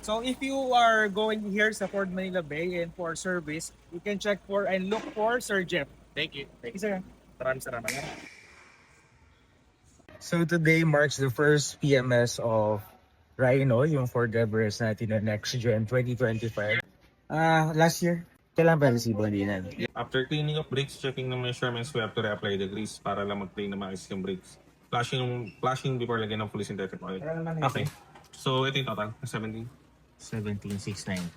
So if you are going here sa Ford Manila Bay and for service, you can check for and look for Sir Jeff. Thank you. Thank you, sir. Maraming salamat. So today marks the first PMS of Rhino, yung Ford Everest natin na next gen 2025. Last year, kailan ba resibo hindi na? After cleaning of brakes, checking ng measurements, we have to reapply the grease para lang mag-play na maayos yung brakes. Flashing before lagyan ng fully synthetic oil. Okay. So, ito yung total, 17. 17,690.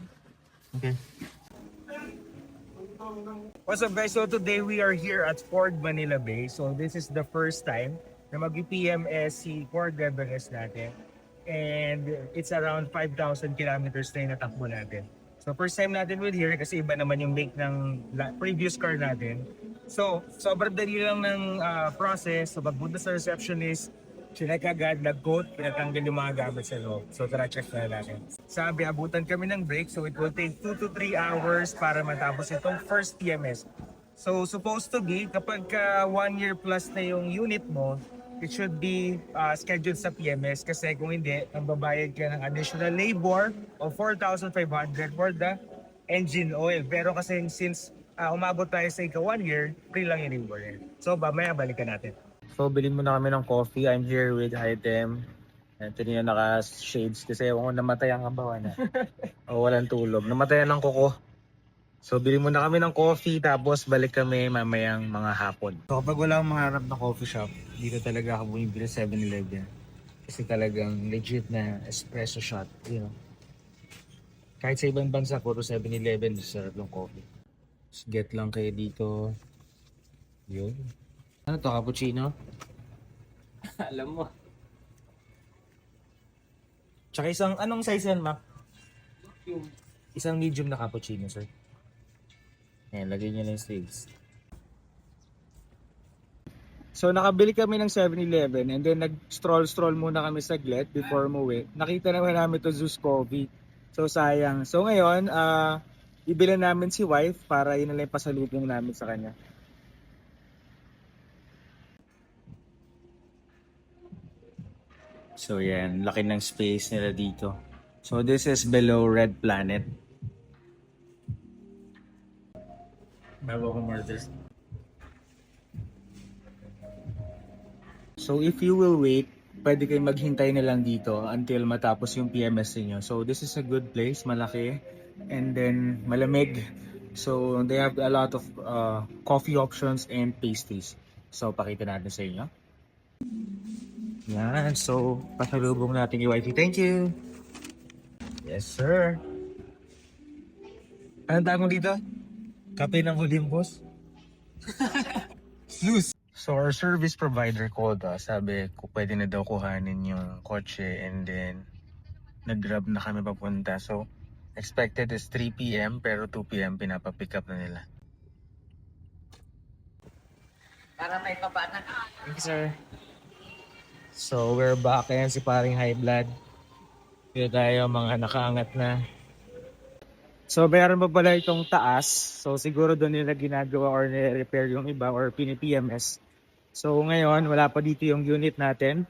Okay. What's up guys? So today we are here at Ford Manila Bay. So this is the first time na mag-PMS si Ford Everest natin. And it's around 5,000 kilometers na yung natakbo natin. So first time natin with here kasi iba naman yung make ng previous car natin. So sobrang dali lang ng process. So pagpunta sa receptionist, check agad, nag-coat, pinatanggal yung mga gamit sa loob. So tara, check na natin. Sabi, abutan kami ng break. So it will take 2 to 3 hours para matapos itong first PMS. So supposed to be, kapag 1 year plus na yung unit mo, it should be scheduled sa PMS. Kasi kung hindi, ang babayad ka ng additional labor of 4,500 for the engine oil. Pero kasi since umabot tayo sa 1 year, free lang yung labor. So mamaya balikan natin. So, bilhin muna kami ng coffee. I'm here with Item. Anthony yung naka-shades kasi ewan ko namatay ang kabawan na. O walang tulog. Namatay ng kuko. So, bilhin muna kami ng coffee tapos balik kami mamayang mga hapon. So, kapag wala akong mahanap na coffee shop, dito talaga ako bumibili sa 7-Eleven. Kasi talagang legit na espresso shot. You know? Kahit sa ibang bansa, puro 7-Eleven, sarap yung coffee. Just get lang kayo dito. Yun. Ano to, cappuccino? Alam mo. Tsaka isang, anong size yan, Mac? Isang medium na cappuccino, sir. Ayan, lagay niyo na yung sleeves. So, nakabili kami ng 7-Eleven and then nag-stroll muna kami saglit before umuwi. Nakita naman namin to Zeus Coffee. So, sayang. So, ngayon, ibilan namin si wife para yun na lang yung pasalubong namin sa kanya. So yan, laki ng space nila dito. So this is below Red Planet. Bago ko murder. So if you will wait, pwede kayo maghintay na lang dito until matapos yung PMS niyo. So this is a good place, malaki. And then malamig. So they have a lot of coffee options and pastries. So pakita natin sa inyo. Yan, so pasalubong natin yung wifey. Thank you. Yes, sir. Anong tawag mo dito? Kape ng Olympus? Snooze. So our service provider called us. Sabi ko pwede na daw kuhanin yung kotse and then nag-grab na kami papunta. So expected is 3 p.m. pero 2 p.m. pinapapick up na nila. Para may pabana. Thank you, sir. So we're back. Ayan si paring high blood. Dito tayo mga nakaangat na. So meron pa pala itong taas. So siguro doon nila ginagawa or nire-repair yung iba or pini-PMS. So ngayon wala pa dito yung unit natin.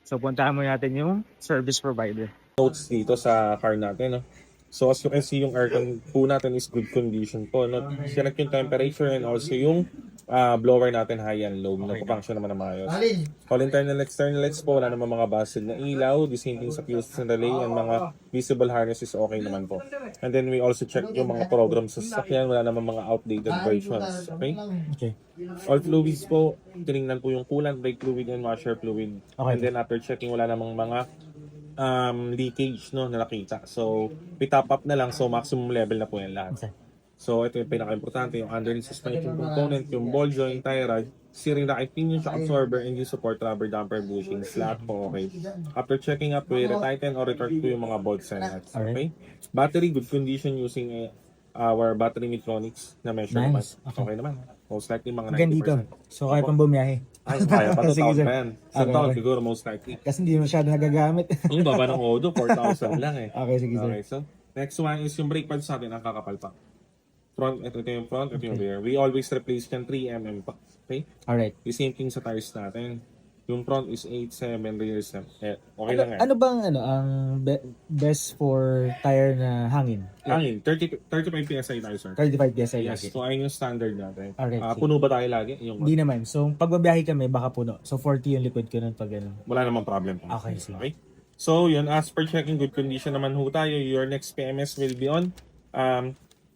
So puntahan mo natin yung service provider. Notes dito sa car natin, no? So, as you can see, yung aircon po natin is good condition po, no? Select yung temperature and also yung blower natin high and low. Nagpa-function naman na maayos. All internal external lights po, wala naman mga busted na ilaw. The same thing sa fuses and relay and mga visible harness is okay naman po. And then we also check yung mga programs sa sasakyan. Wala naman mga outdated versions. Okay? Okay. All fluids po, tinignan po yung coolant, brake fluid, and washer fluid. Okay. And then after checking, wala namang mga leakage, no, na nakita. So, we top up na lang. So, maximum level na po yan lahat. Okay. So, ito yung pinaka-importante, yung underneath suspension component, yung ball joint, tie rod, steering rack, pinion shock absorber, engine support, rubber damper bushings, lahat po okay. After checking up, we retighten or retorque po yung mga bolts and nuts. Okay? Battery, good condition using our battery Metronics na measure naman. Nice. Okay naman. Most likely mga 90%. Hanggang dito. So kaya pang bumiyahe. Ay, kaya pa 2,000 Sige, sir. pa yan. Sa Okay, taon okay. siguro most likely. Kasi hindi masyado nagagamit. Yung baba ng Odo, 4,000 lang eh. Okay, sige sir. Okay, so next one is yung brake pads natin, ang kakapal pa. Front, ito yung front, ito yung rear. We always replace yan 3mm pa. Okay? Alright. The same thing sa tires natin. Yung front is 8.7, rear is 7. Okay lang yan. Ano bang ang best for tire na hangin? Hangin, 35 PSI tayo, sir. 35 PSI Yes, lagi. so ayun yung standard natin. Alright, sige. Puno ba tayo lagi? Yung, Hindi naman. So, pag babiyahe kami, baka puno. So, 40 yung liquid ko nun pag ano. wala namang problem. Okay, sige. Okay? So, yun, as per checking good condition naman ho tayo, your next PMS will be on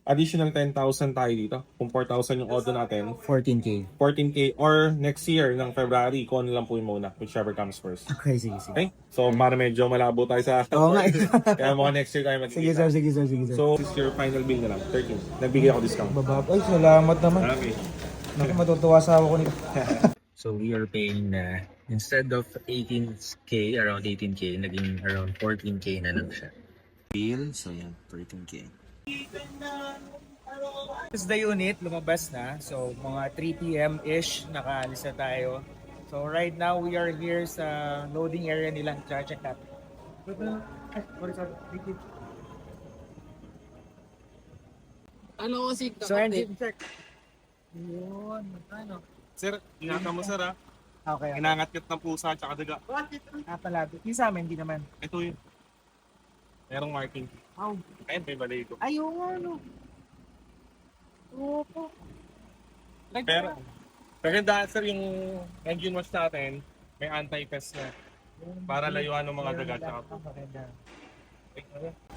additional 10,000 tayo dito. Kung 4,000 yung auto natin, 14K. 14K or next year ng February, kung ano lang po yung muna, whichever comes first. Okay, sige, sige. Okay? So, para medyo malabo tayo sa... Oo nga. Kaya mga next year tayo Sige, magkikita. sir, sige, sir, sige, sir. So, this is your final bill na lang, 13. Nagbigay ako discount. Babab. Ay, salamat naman. Okay. Naku, matutuwa sa ako nito. So we are paying na instead of 18k, around 18k, naging around 14k na lang siya. Bill, so yan, 13K. This is the unit, lumabas na. So mga 3 p.m.-ish, nakaalis na tayo. So right now, we are here sa loading area nilang check natin. Ano kasi So engine check. Yun, ano? Sir, ingatan mo sir ha. Okay. Inangat-ngat ng pusa at saka daga. Palado. Yung sa amin, hindi naman. Ito yun. Merong marking. Oh. Ayun, may balay ito. Ayun, ano? Opo. Pero dahil sir, yung engine wash natin, may anti-pest na. Para layuan ng mga daga at saka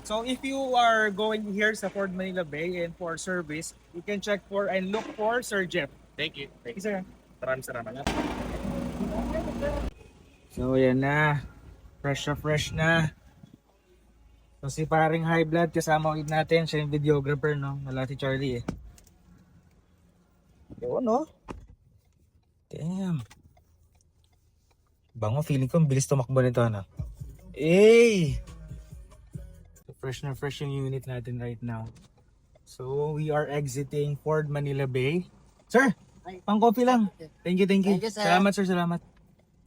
So if you are going here sa Ford Manila Bay and for service, you can check for and look for Sir Jeff. Thank you. Thank you, sir. Maraming salamat. So yan na. Fresh na. So si paring high blood kasama ulit natin. Siya yung videographer, no? Wala si Charlie eh. Yun, no? Damn. Bango, feeling ko ang bilis tumakbo nito, no? Hey! So fresh na fresh yung unit natin right now. So we are exiting Ford Manila Bay. Sir, pang coffee lang. Thank you. Thank you, sir. Salamat, sir. Salamat.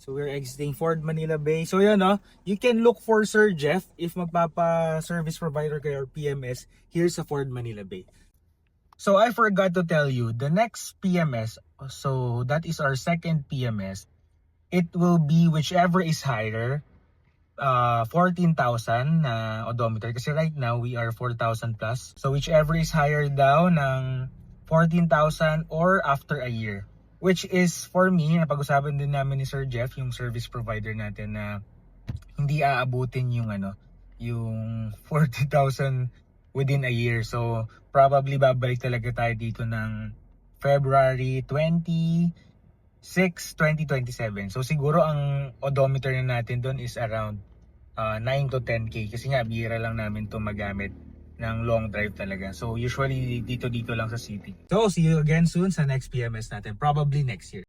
So we're exiting Ford Manila Bay. So yan, no? You can look for Sir Jeff if magpapa-service provider kayo or PMS here sa Ford Manila Bay. So I forgot to tell you, the next PMS, so that is our second PMS, it will be whichever is higher, 14,000 na odometer. Kasi right now, we are 4,000 plus. So whichever is higher daw ng 14,000 or after a year. Which is, for me, napag-usapan din namin ni Sir Jeff, yung service provider natin, na hindi aabutin yung yung 40,000 within a year. So probably babalik talaga tayo dito ng February 26, 2027. So siguro ang odometer na natin doon is around 9 to 10k kasi nga bihira lang namin to magamit ng long drive talaga. So usually dito lang sa city. So see you again soon sa next PMS natin, probably next year.